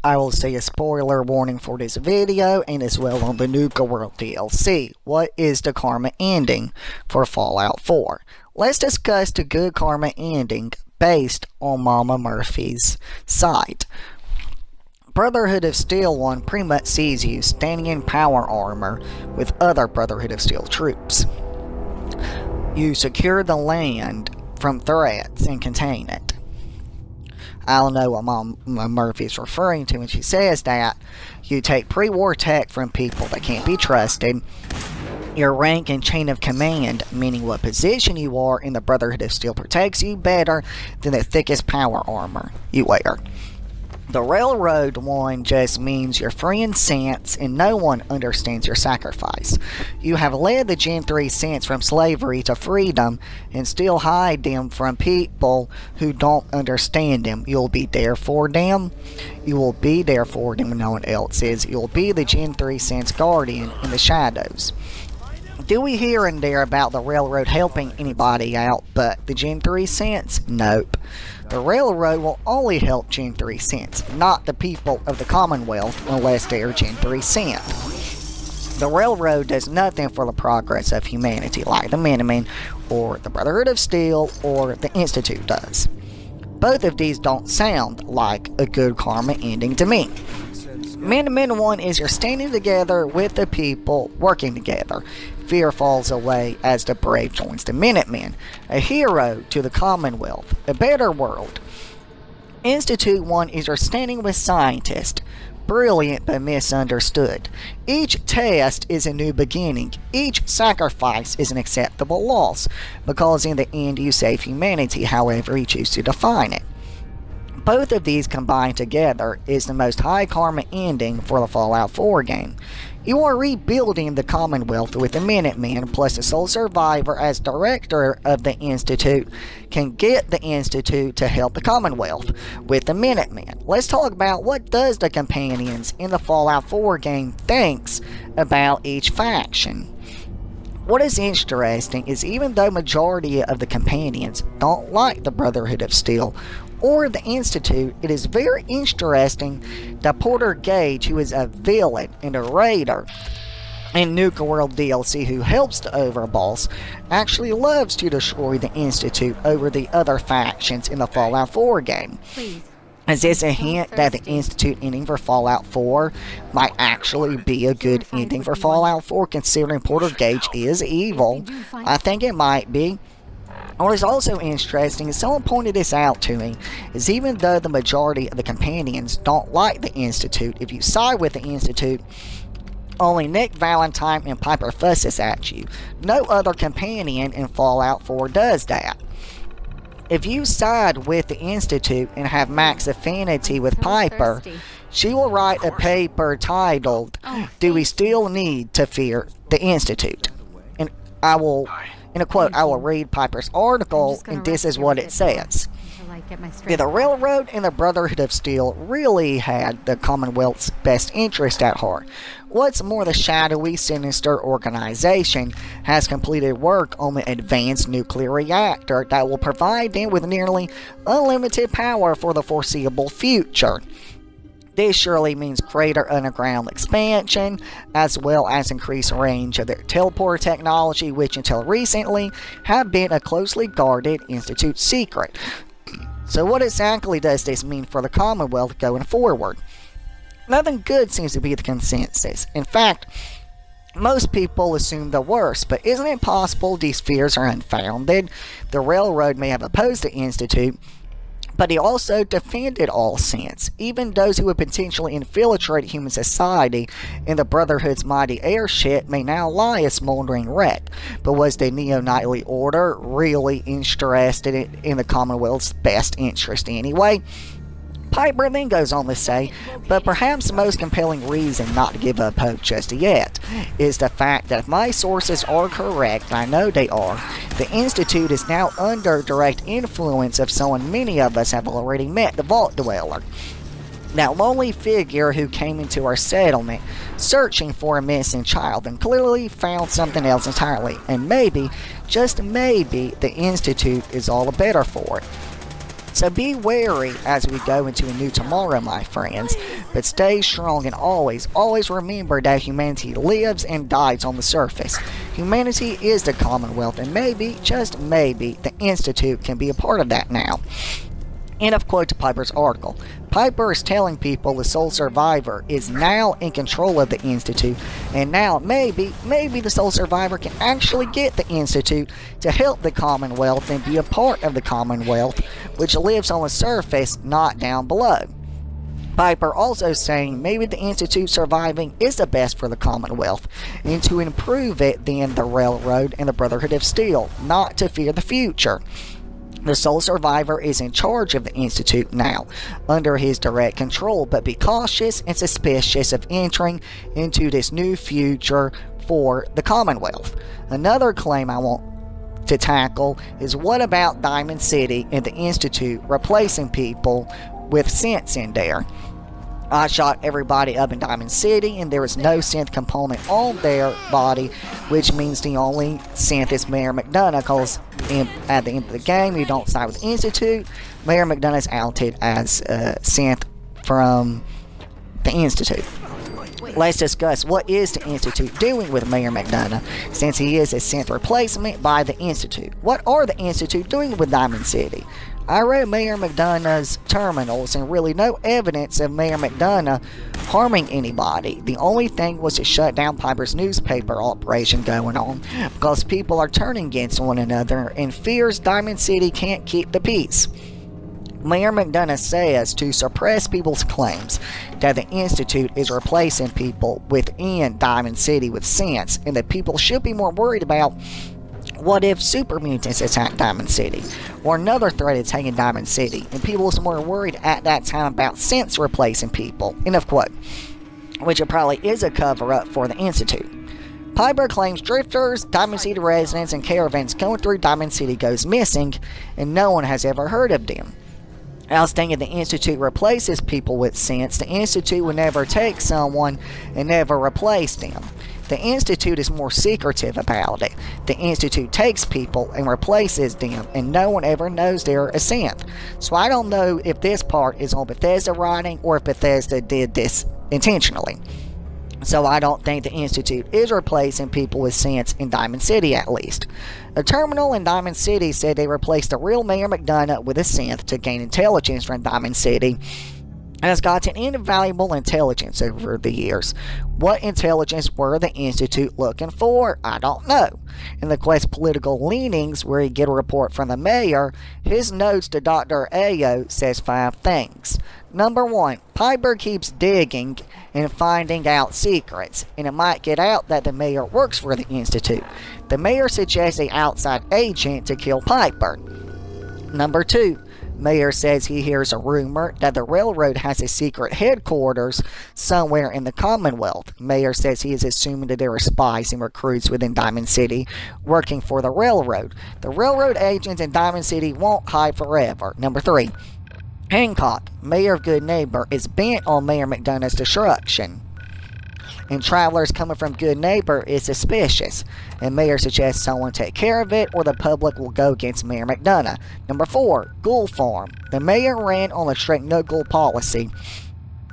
I will say a spoiler warning for this video and as well on the Nuka World DLC. What is the karma ending for Fallout 4? Let's discuss the good karma ending based on Mama Murphy's side. Brotherhood of Steel 1 pretty much sees you standing in power armor with other Brotherhood of Steel troops. You secure the land from threats and contain it. I don't know what Mama Murphy is referring to when she says that. You take pre-war tech from people that can't be trusted. Your rank and chain of command, meaning what position you are in the Brotherhood of Steel, protects you better than the thickest power armor you wear. The Railroad one just means you're free in sense and no one understands your sacrifice. You have led the Gen 3 sense from slavery to freedom and still hide them from people who don't understand them. You'll be there for them. You will be there for them when no one else is. You'll be the Gen 3 sense guardian in the shadows. Do we hear in there about the Railroad helping anybody out but the Gen 3 sense? Nope. The Railroad will only help Gen 3 sense, not the people of the Commonwealth unless they are Gen 3 sent. The Railroad does nothing for the progress of humanity like the Minutemen or the Brotherhood of Steel or the Institute does. Both of these don't sound like a good karma ending to me. Minutemen 1 is you're standing together with the people working together. Fear falls away as the brave joins the Minutemen. A hero to the Commonwealth. A better world. Institute 1 is you're standing with scientists. Brilliant but misunderstood. Each test is a new beginning. Each sacrifice is an acceptable loss. Because in the end you save humanity however you choose to define it. Both of these combined together is the most high karma ending for the Fallout 4 game. You are rebuilding the Commonwealth with the Minutemen, plus the sole survivor as director of the Institute can get the Institute to help the Commonwealth with the Minutemen. Let's talk about what does the companions in the Fallout 4 game thinks about each faction. What is interesting is even though majority of the companions don't like the Brotherhood of Steel or the Institute, it is very interesting that Porter Gage, who is a villain and a raider in Nuka World DLC who helps the Overboss, actually loves to destroy the Institute over the other factions in the Fallout 4 game. Please. Is this a hint that the Institute ending for Fallout 4 might actually be a good ending for Fallout 4 considering Porter Gage is evil? I think it might be. What is also interesting is someone pointed this out to me, is even though the majority of the companions don't like the Institute, if you side with the Institute, only Nick Valentine and Piper fusses at you. No other companion in Fallout 4 does that. If you side with the Institute and have max affinity with Piper, she will write a paper titled, "Do We Still Need to Fear the Institute?" And in a quote, I will read Piper's article, and this is what it says. The Railroad and the Brotherhood of Steel really had the Commonwealth's best interest at heart. What's more, the shadowy, sinister organization has completed work on the advanced nuclear reactor that will provide them with nearly unlimited power for the foreseeable future. This surely means greater underground expansion, as well as increased range of their teleport technology, which until recently have been a closely guarded Institute secret. So what exactly does this mean for the Commonwealth going forward? Nothing good seems to be the consensus. In fact, most people assume the worst, but isn't it possible these fears are unfounded? The Railroad may have opposed the Institute, but he also defended all sense, even those who would potentially infiltrate human society in the Brotherhood's mighty airship may now lie a smoldering wreck. But was the Neo-Knightly Order really interested in the Commonwealth's best interest anyway? Piper then goes on to say, but perhaps the most compelling reason not to give up hope just yet is the fact that if my sources are correct, and I know they are, the Institute is now under direct influence of someone many of us have already met, the Vault Dweller. That lonely figure who came into our settlement searching for a missing child and clearly found something else entirely, and maybe, just maybe, the Institute is all the better for it. So be wary as we go into a new tomorrow, my friends, but stay strong and always remember that humanity lives and dies on the surface. Humanity is the Commonwealth, and maybe, just maybe, the Institute can be a part of that now. End of quote to Piper's article. Piper is telling people the sole survivor is now in control of the Institute, and now maybe the sole survivor can actually get the Institute to help the Commonwealth and be a part of the Commonwealth, which lives on the surface, not down below. Piper also saying maybe the Institute surviving is the best for the Commonwealth, and to improve it, then the Railroad and the Brotherhood of Steel, not to fear the future. The sole survivor is in charge of the Institute now, under his direct control, but be cautious and suspicious of entering into this new future for the Commonwealth. Another claim I want to tackle is, what about Diamond City and the Institute replacing people with sense in there? I shot everybody up in Diamond City, and there is no synth component on their body, which means the only synth is Mayor McDonough, because at the end of the game, you don't side with the Institute. Mayor McDonough is outed as synth from the Institute. Let's discuss what is the Institute doing with Mayor McDonough, since he is a synth replacement by the Institute. What are the Institute doing with Diamond City? I read Mayor McDonough's terminals and really no evidence of Mayor McDonough harming anybody. The only thing was to shut down Piper's newspaper operation going on, because people are turning against one another and fears Diamond City can't keep the peace. Mayor McDonough says to suppress people's claims that the Institute is replacing people within Diamond City with sense, and that people should be more worried about what if super mutants attack Diamond City, or another threat attacking Diamond City, and people was more worried at that time about sense replacing people. End of quote. Which it probably is a cover-up for the Institute. Piper claims drifters, Diamond City residents, and caravans going through Diamond City goes missing, and no one has ever heard of them. I was thinking the Institute replaces people with sense. The Institute would never take someone and never replace them. The Institute is more secretive about it. The Institute takes people and replaces them, and no one ever knows they're a synth. So I don't know if this part is on Bethesda writing or if Bethesda did this intentionally. So I don't think the Institute is replacing people with sense in Diamond City, at least. A terminal in Diamond City said they replaced the real Mayor McDonough with a synth to gain intelligence from Diamond City, has gotten invaluable intelligence over the years. What intelligence were the Institute looking for? I don't know. In the quest political leanings, where you get a report from the mayor, his notes to Dr. Ayo says 5 things. Number 1, Piper keeps digging and finding out secrets, and it might get out that the mayor works for the Institute. The mayor suggests an outside agent to kill Piper. Number 2, Mayor says he hears a rumor that the railroad has a secret headquarters somewhere in the Commonwealth. Mayor says he is assuming that there are spies and recruits within Diamond City working for the railroad. The railroad agents in Diamond City won't hide forever. Number 3, Hancock, mayor of Good Neighbor, is bent on Mayor McDonough's destruction, and travelers coming from Good Neighbor is suspicious, and mayor suggests someone take care of it or the public will go against Mayor McDonough. Number 4, Ghoul Farm. The mayor ran on a strict no-ghoul policy,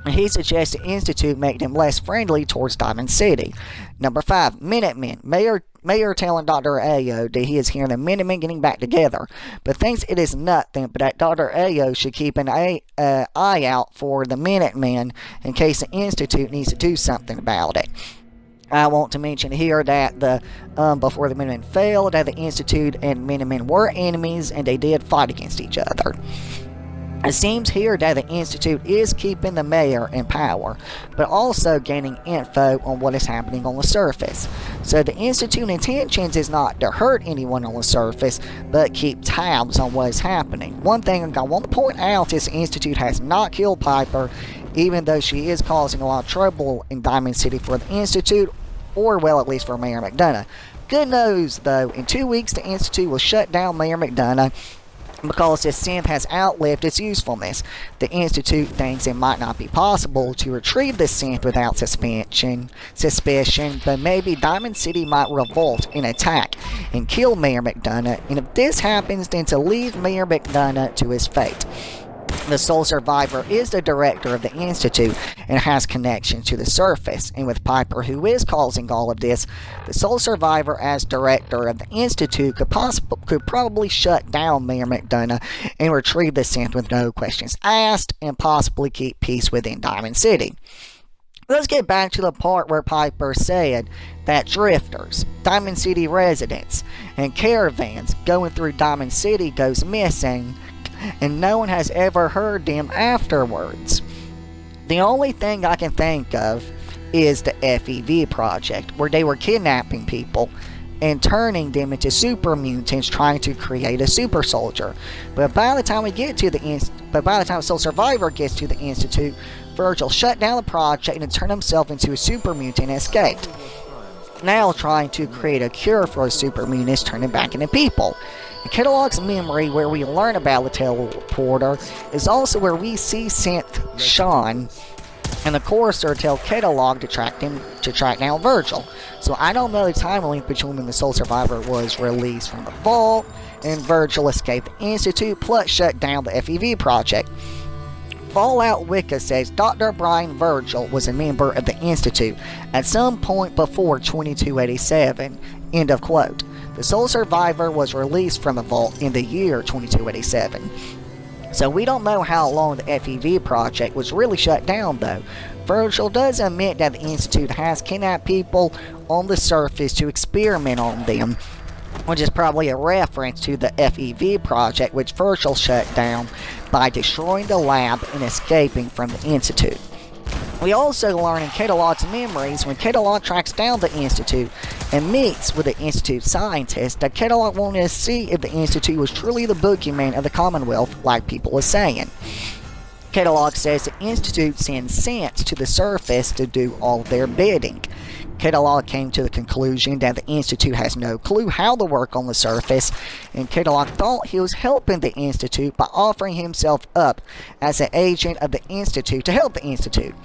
and he suggests the Institute make them less friendly towards Diamond City. Number 5, Minutemen. Mayor telling Dr. Ayo that he is hearing the Minutemen getting back together, but thinks it is nothing, but that Dr. Ayo should keep an eye out for the Minutemen in case the Institute needs to do something about it. I want to mention here that before the Minutemen failed, that the Institute and Minutemen were enemies, and they did fight against each other. It seems here that the Institute is keeping the mayor in power, but also gaining info on what is happening on the surface. So the Institute intentions is not to hurt anyone on the surface, but keep tabs on what is happening. One thing I want to point out is the Institute has not killed Piper, even though she is causing a lot of trouble in Diamond City for the Institute, or well, at least for Mayor McDonough. Good news, though, in 2 weeks the Institute will shut down Mayor McDonough, Because the synth has outlived its usefulness. The Institute thinks it might not be possible to retrieve the synth without suspicion, but maybe Diamond City might revolt and attack and kill Mayor McDonough, and if this happens, then to leave Mayor McDonough to his fate. The sole survivor is the director of the Institute and has connections to the surface. And with Piper, who is causing all of this, the sole survivor as director of the Institute could probably shut down Mayor McDonough and retrieve the synth with no questions asked and possibly keep peace within Diamond City. Let's get back to the part where Piper said that drifters, Diamond City residents, and caravans going through Diamond City goes missing, and no one has ever heard them afterwards. The only thing I can think of is the FEV project, where they were kidnapping people and turning them into super mutants, trying to create a super soldier. But by the time Soul Survivor gets to the Institute, Virgil shut down the project and turned himself into a super mutant and escaped. Now trying to create a cure for a super mutants turning back into people. In Catalog's memory, where we learn about the teleporter, is also where we see Synth Sean and the Courser tell Catalog to track down Virgil. So I don't know the time link between when the Soul Survivor was released from the vault and Virgil escaped the Institute plus shut down the FEV project. Fallout Wicca says Dr. Brian Virgil was a member of the Institute at some point before 2287. End of quote. The Soul Survivor was released from the vault in the year 2287. So we don't know how long the FEV project was really shut down though. Virgil does admit that the Institute has kidnapped people on the surface to experiment on them, which is probably a reference to the FEV project, which Virgil shut down by destroying the lab and escaping from the Institute. We also learn in Catalog's memories when Catalog tracks down the Institute and meets with the Institute scientists that Catalog wanted to see if the Institute was truly the boogeyman of the Commonwealth like people were saying. Catalog says the Institute sends synths to the surface to do all their bidding. Catalog came to the conclusion that the Institute has no clue how to work on the surface, and Catalog thought he was helping the Institute by offering himself up as an agent of the Institute to help the Institute.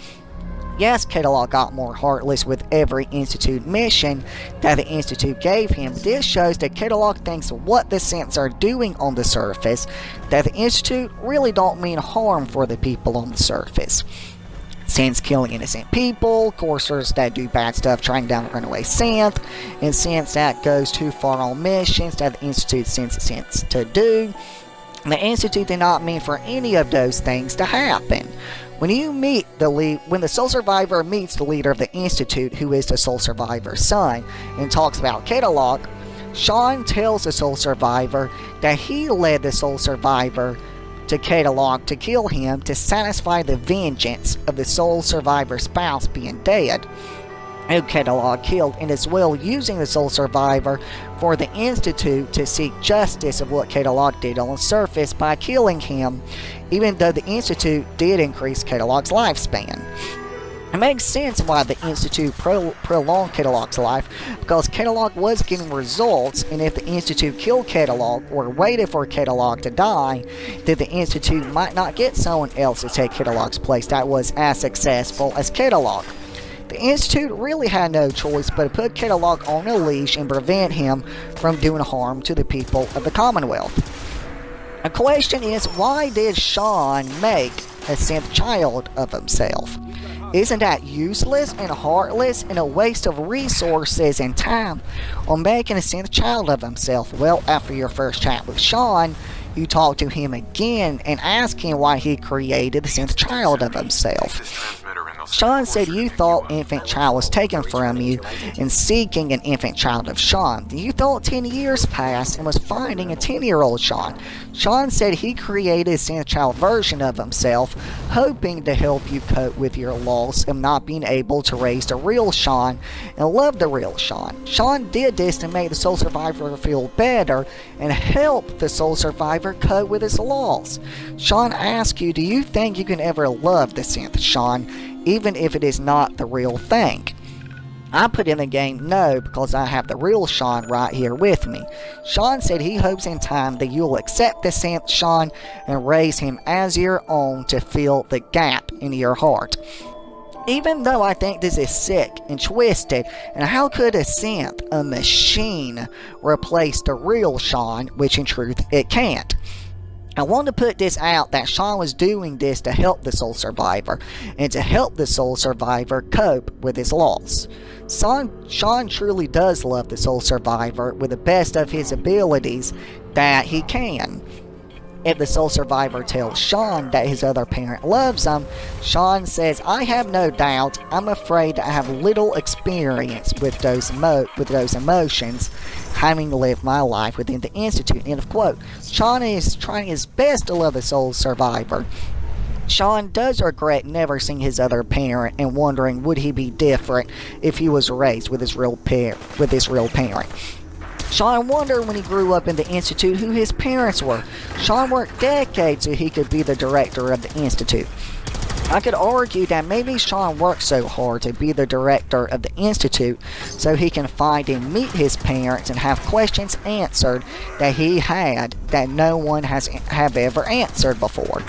Yes, Catalog got more heartless with every Institute mission that the Institute gave him. This shows that Catalog thinks what the synths are doing on the surface, that the Institute really don't mean harm for the people on the surface. Synths killing innocent people, coursers that do bad stuff trying down a runaway synth, and synths that goes too far on missions that the Institute sends synths to do. The Institute did not mean for any of those things to happen. When the Soul Survivor meets the leader of the Institute, who is the Soul Survivor's son, and talks about Catalog, Sean tells the Soul Survivor that he led the Soul Survivor to Catalog to kill him to satisfy the vengeance of the Soul Survivor's spouse being dead, who Catalog killed, and as well using the Soul Survivor for the Institute to seek justice of what Catalog did on the surface by killing him, even though the Institute did increase Catalog's lifespan. It makes sense why the Institute prolonged Catalog's life, because Catalog was getting results, and if the Institute killed Catalog or waited for Catalog to die, then the Institute might not get someone else to take Catalog's place that was as successful as Catalog. The Institute really had no choice but to put Catalog on a leash and prevent him from doing harm to the people of the Commonwealth. The question is, why did Sean make a synth child of himself? Isn't that useless and heartless and a waste of resources and time on making a synth child of himself? Well, after your first chat with Sean, you talk to him again and ask him why he created the synth child of himself. Sean said you thought infant child was taken from you and seeking an infant child of Sean. You thought 10 years passed and was finding a 10-year-old Sean. Sean said he created a synth child version of himself, hoping to help you cope with your loss of not being able to raise the real Sean and love the real Sean. Sean did this to make the Soul Survivor feel better and help the Soul Survivor cope with his loss. Sean asked you, do you think you can ever love the synth Sean, even if it is not the real thing? I put in the game no because I have the real Sean right here with me. Sean said he hopes in time that you'll accept the synth Sean and raise him as your own to fill the gap in your heart. Even though I think this is sick and twisted, and how could a synth, a machine, replace the real Sean, which in truth it can't. I want to put this out that Sean was doing this to help the soul survivor, and to help the soul survivor cope with his loss. Sean truly does love the soul survivor with the best of his abilities that he can. If the soul survivor tells Sean that his other parent loves him, Sean says, I have no doubt. I'm afraid I have little experience with those emotions, having lived my life within the Institute. End of quote. Sean is trying his best to love the soul survivor. Sean does regret never seeing his other parent and wondering would he be different if he was raised with his real parent. Sean wondered when he grew up in the Institute who his parents were. Sean worked decades so he could be the director of the Institute. I could argue that maybe Sean worked so hard to be the director of the Institute so he can find and meet his parents and have questions answered that he had that no one have ever answered before.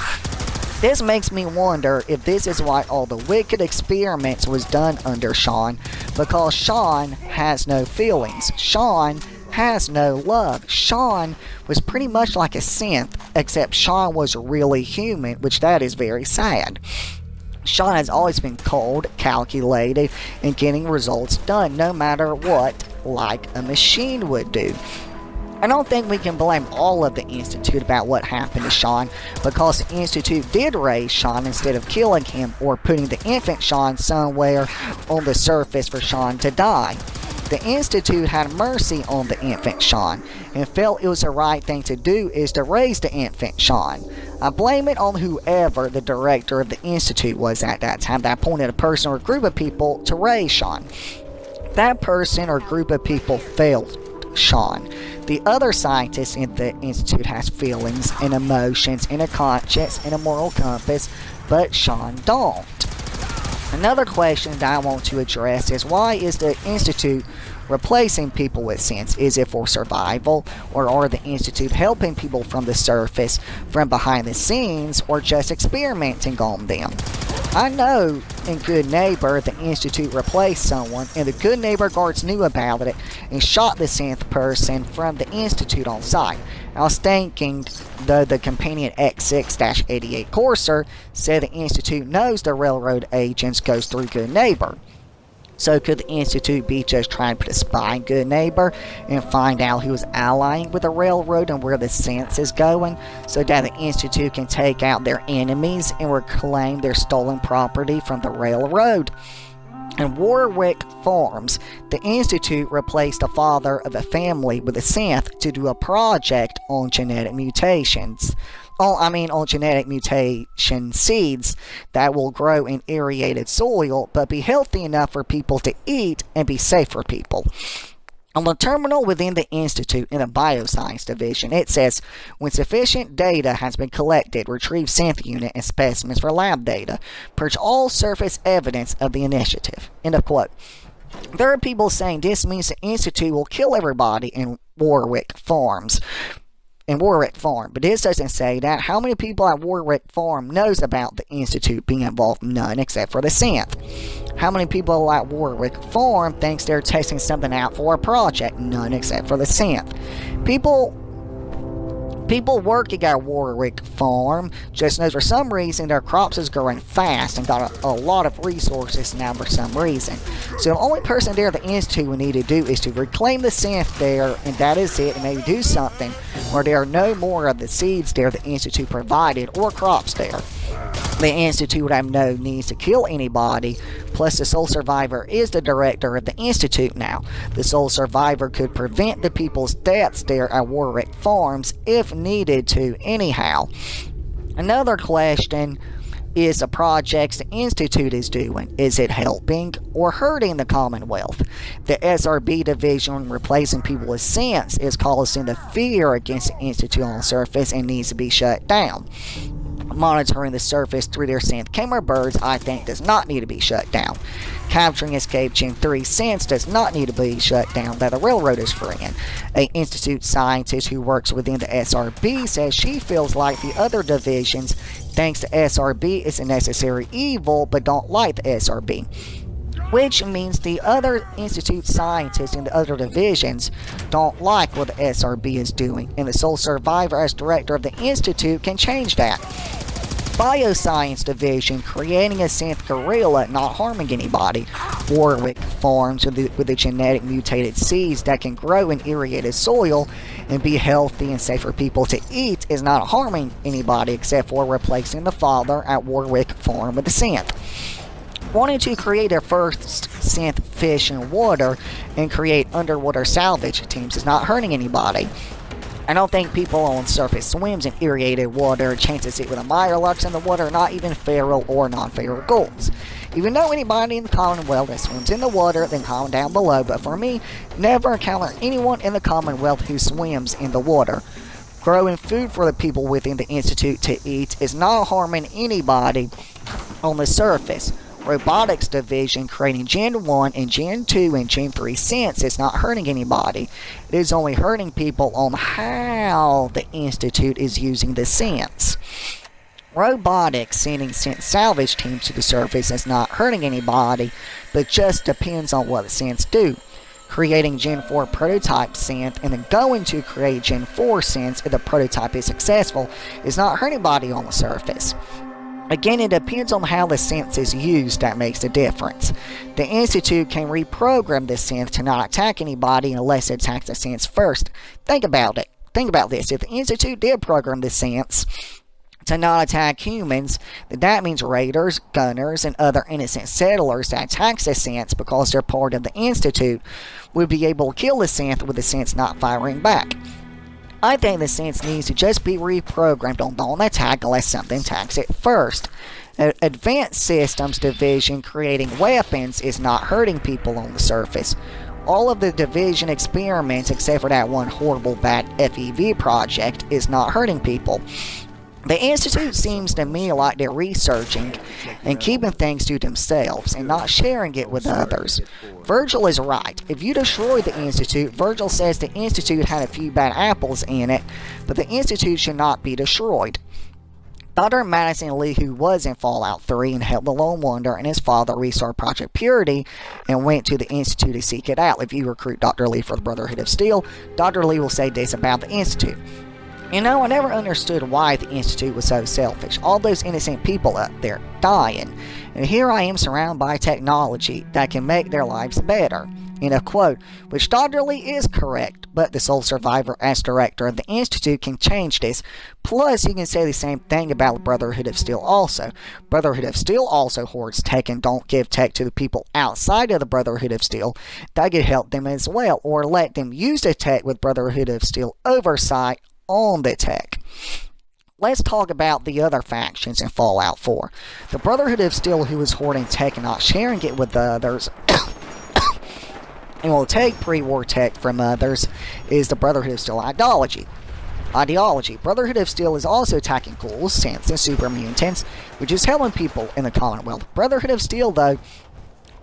This makes me wonder if this is why all the wicked experiments was done under Sean, because Sean has no feelings. Sean has no love. Sean was pretty much like a synth, except Sean was really human, which that is very sad. Sean has always been cold, calculated, and getting results done no matter what, like a machine would do. I don't think we can blame all of the Institute about what happened to Sean, because the Institute did raise Sean instead of killing him or putting the infant Sean somewhere on the surface for Sean to die. The Institute had mercy on the infant Sean and felt it was the right thing to do is to raise the infant Sean. I blame it on whoever the director of the Institute was at that time that appointed a person or group of people to raise Sean. That person or group of people failed Sean. The other scientists in the Institute has feelings and emotions and a conscience and a moral compass, but Sean don't. Another question that I want to address is why is the Institute replacing people with sense? Is it for survival, or are the Institute helping people from the surface, from behind the scenes, or just experimenting on them? I know in Good Neighbor the Institute replaced someone, and the Good Neighbor guards knew about it and shot the synth person from the Institute on sight. I was thinking, though the companion X6-88 Courser said the Institute knows the railroad agents goes through Good Neighbor. So could the Institute be just trying to put a spy in Good Neighbor and find out who is allying with the railroad and where the sense is going, so that the Institute can take out their enemies and reclaim their stolen property from the railroad? In Warwick Farms, the Institute replaced the father of a family with a synth to do a project on genetic mutations. On genetic mutation seeds that will grow in aerated soil but be healthy enough for people to eat and be safe for people. On the terminal within the Institute in the Bioscience Division, it says, when sufficient data has been collected, retrieve synth unit and specimens for lab data. Purge all surface evidence of the initiative. End of quote. There are people saying this means the Institute will kill everybody in Warwick Farm, but this doesn't say that. How many people at Warwick Farm knows about the Institute being involved? None, except for the synth. How many people at Warwick Farm thinks they're testing something out for a project? None, except for the synth. People working at Warwick Farm just knows for some reason their crops is growing fast and got a lot of resources now for some reason. So the only person there the Institute will need to do is to reclaim the synth there, and that is it, and maybe do something where there are no more of the seeds there the Institute provided or crops there. The Institute would have no needs to kill anybody, plus the Soul Survivor is the director of the Institute now. The Soul Survivor could prevent the people's deaths there at Warwick Farms if needed to anyhow. Another question is the projects the Institute is doing. Is it helping or hurting the Commonwealth? The SRB division replacing people with sense is causing the fear against the Institute on the surface and needs to be shut down. Monitoring the surface through their synth camera birds, I think, does not need to be shut down. Capturing escaped Gen 3 synths does not need to be shut down that the railroad is freeing. An Institute scientist who works within the SRB says she feels like the other divisions thinks the SRB is a necessary evil but don't like the SRB. Which means the other Institute scientists in the other divisions don't like what the SRB is doing, and the sole survivor as director of the Institute can change that. Bioscience Division creating a synth gorilla not harming anybody. Warwick Farms with the genetic mutated seeds that can grow in irrigated soil and be healthy and safe for people to eat is not harming anybody except for replacing the father at Warwick Farm with the synth. Wanting to create their first synth fish in water and create underwater salvage teams is not hurting anybody. I don't think people on surface swims in irrigated water chances it with a Mirelux in the water, not even feral or non-feral gulls. If you know anybody in the Commonwealth that swims in the water, then comment down below, but for me, never encounter anyone in the Commonwealth who swims in the water. Growing food for the people within the Institute to eat is not harming anybody on the surface. Robotics Division creating Gen 1 and Gen 2 and Gen 3 synths is not hurting anybody. It is only hurting people on how the Institute is using the synths. Robotics sending synth salvage teams to the surface is not hurting anybody, but just depends on what the synths do. Creating Gen 4 prototype synth and then going to create Gen 4 synths if the prototype is successful is not hurting anybody on the surface. Again, it depends on how the synth is used that makes the difference. The Institute can reprogram the synth to not attack anybody unless it attacks the synths first. Think about it. Think about this. If the Institute did program the synths to not attack humans, then that means raiders, gunners, and other innocent settlers that attacks the synths because they're part of the Institute would be able to kill the synth with the synths not firing back. I think the synth needs to just be reprogrammed on don't attack unless something attacks it first. Advanced Systems Division creating weapons is not hurting people on the surface. All of the division experiments except for that one horrible bad FEV project is not hurting people. The Institute seems to me like they're researching and keeping things to themselves and not sharing it with others. Virgil is right. If you destroy the Institute, Virgil says the Institute had a few bad apples in it, but the Institute should not be destroyed. Dr. Madison Lee, who was in Fallout 3 and helped the Lone Wonder and his father restart Project Purity and went to the Institute to seek it out. If you recruit Dr. Lee for the Brotherhood of Steel, Dr. Lee will say this about the Institute. You know, I never understood why the Institute was so selfish. All those innocent people up there dying. And here I am surrounded by technology that can make their lives better. In a quote, which Dr. Lee is correct, but the sole survivor as director of the Institute can change this. Plus, you can say the same thing about the Brotherhood of Steel also. Brotherhood of Steel also hoards tech and don't give tech to the people outside of the Brotherhood of Steel. That could help them as well, or let them use the tech with Brotherhood of Steel oversight on the tech. Let's talk about the other factions in Fallout 4. The Brotherhood of Steel, who is hoarding tech and not sharing it with the others and will take pre-war tech from others, is the Brotherhood of Steel ideology. Brotherhood of Steel is also attacking ghouls, synths, and super mutants, which is helping people in the Commonwealth. Brotherhood of Steel, though,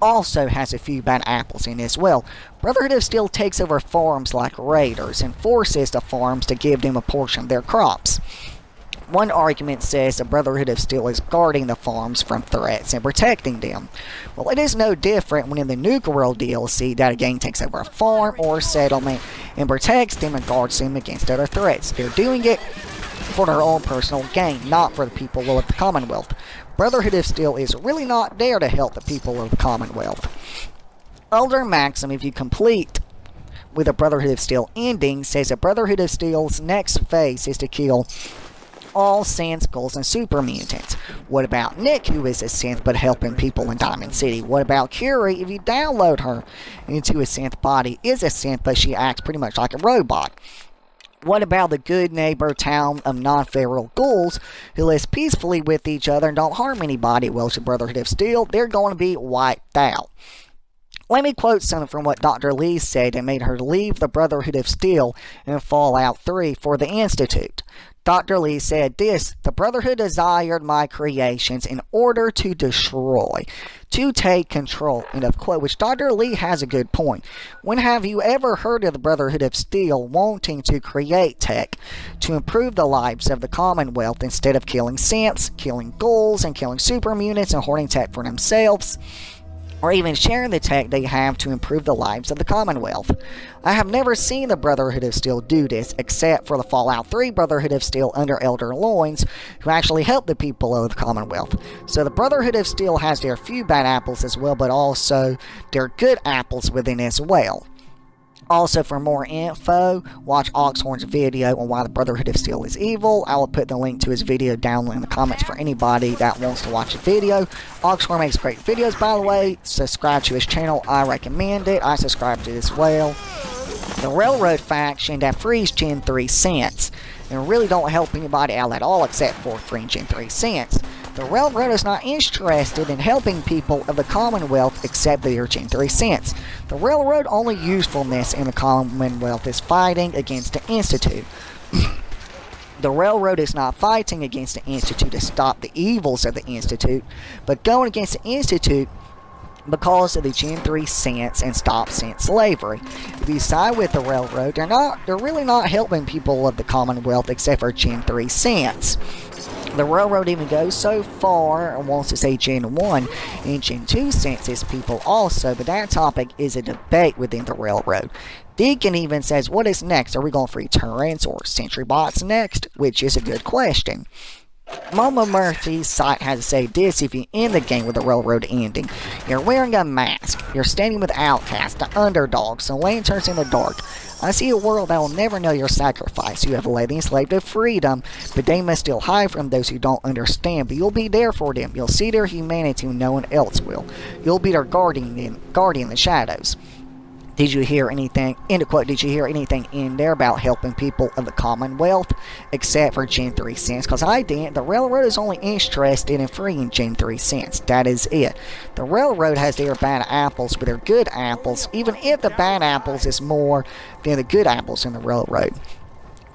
also has a few bad apples in as well. Brotherhood of Steel takes over farms like raiders and forces the farms to give them a portion of their crops. One argument says the Brotherhood of Steel is guarding the farms from threats and protecting them. Well, it is no different when in the Nuke World DLC that a gang takes over a farm or settlement and protects them and guards them against other threats. They're doing it for their own personal gain, not for the people of the Commonwealth. Brotherhood of Steel is really not there to help the people of the Commonwealth. Elder Maxim, if you complete with a Brotherhood of Steel ending, says that Brotherhood of Steel's next phase is to kill all synths, ghouls, and super mutants. What about Nick, who is a synth but helping people in Diamond City? What about Curie, if you download her into a synth body, is a synth but she acts pretty much like a robot? What about the good neighbor town of non-feral ghouls who live peacefully with each other and don't harm anybody? Well, to Brotherhood of Steel, they're going to be wiped out. Let me quote something from what Dr. Lee said that made her leave the Brotherhood of Steel in Fallout 3 for the Institute. Dr. Lee said this: the Brotherhood desired my creations in order to destroy, to take control, end of quote, which Dr. Lee has a good point. When have you ever heard of the Brotherhood of Steel wanting to create tech to improve the lives of the Commonwealth instead of killing synths, killing ghouls, and killing super mutants and hoarding tech for themselves? Or even sharing the tech they have to improve the lives of the Commonwealth? I have never seen the Brotherhood of Steel do this, except for the Fallout 3 Brotherhood of Steel under Elder Lyons, who actually helped the people of the Commonwealth. So the Brotherhood of Steel has their few bad apples as well, but also their good apples within as well. Also, for more info, watch Oxhorn's video on why the Brotherhood of Steel is evil. I will put the link to his video down in the comments for anybody that wants to watch the video. Oxhorn makes great videos, by the way. Subscribe to his channel. I recommend it. I subscribe to it as well. The Railroad faction that frees Gen 3 synths and really don't help anybody out at all except for freeing Gen 3 synths. The Railroad is not interested in helping people of the Commonwealth except their Gen 3 synths. The Railroad only usefulness in the Commonwealth is fighting against the Institute. The Railroad is not fighting against the Institute to stop the evils of the Institute, but going against the Institute because of the Gen 3 synths and stop synth slavery. If you side with the Railroad, they're really not helping people of the Commonwealth except for Gen 3 synths. The Railroad even goes so far and wants to say Gen 1 and Gen 2 census people also, but that topic is a debate within the Railroad. Deacon even says, what is next? Are we going for turrets or sentry bots next? Which is a good question. Mama Murphy's site has to say this: if you end the game with a Railroad ending, you're wearing a mask, you're standing with outcasts, the underdogs, the lanterns in the dark. I see a world that will never know your sacrifice. You have led the enslaved to freedom, but they must still hide from those who don't understand. But you'll be there for them. You'll see their humanity when no one else will. You'll be their guardian in the shadows. Did you hear anything, end of quote, did you hear anything in there about helping people of the Commonwealth except for Gen 3 synths? Because I didn't. The Railroad is only interested in freeing Gen 3 synths. That is it. The Railroad has their bad apples with their good apples, even if the bad apples is more than the good apples in the Railroad.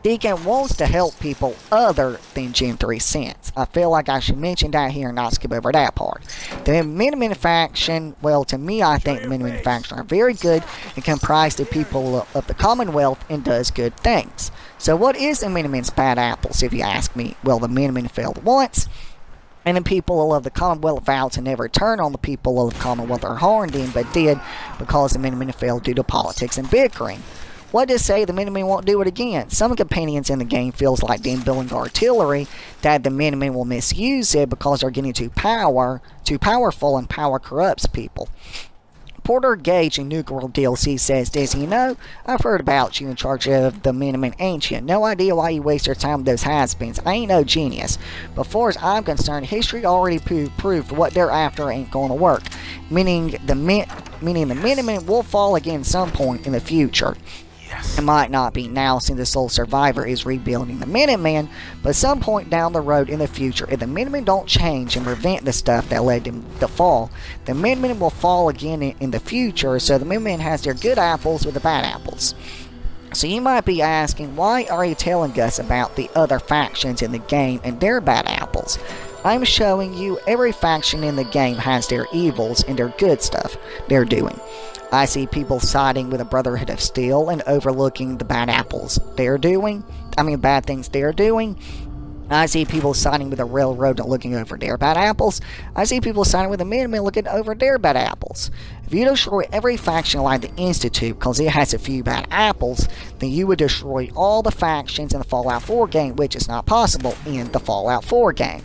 Deacon wants to help people other than Gen 3 synths. I feel like I should mention that here and not skip over that part. The Minutemen faction, well, to me, I think the Minutemen faction are very good and comprise the people of the Commonwealth and does good things. So what is the Minutemen's bad apples, if you ask me? Well, the Minutemen failed once, and the people of the Commonwealth vowed to never turn on the people of the Commonwealth or harm them, but did because the Minutemen failed due to politics and bickering. What to say the Minutemen won't do it again? Some companions in the game feels like them building artillery, that the Minutemen will misuse it because they're getting too powerful, and power corrupts people. Porter Gage in Nuke World DLC says this: you know, I've heard about you in charge of the Minutemen Ancient. No idea why you waste your time with those has-beens. I ain't no genius. But far as I'm concerned, history already proved what they're after ain't gonna work. Meaning the Minutemen will fall again some point in the future. It might not be now, since the sole survivor is rebuilding the Minutemen, but some point down the road in the future, if the Minutemen don't change and prevent the stuff that led them to fall, the Minutemen will fall again in the future, so the Minutemen has their good apples with the bad apples. So you might be asking, why are you telling us about the other factions in the game and their bad apples? I'm showing you every faction in the game has their evils and their good stuff they're doing. I see people siding with the Brotherhood of Steel and overlooking the bad apples they're doing. Bad things they're doing. I see people siding with the Railroad and looking over their bad apples. I see people siding with the Minutemen looking over their bad apples. If you destroy every faction like the Institute because it has a few bad apples, then you would destroy all the factions in the Fallout 4 game, which is not possible in the Fallout 4 game.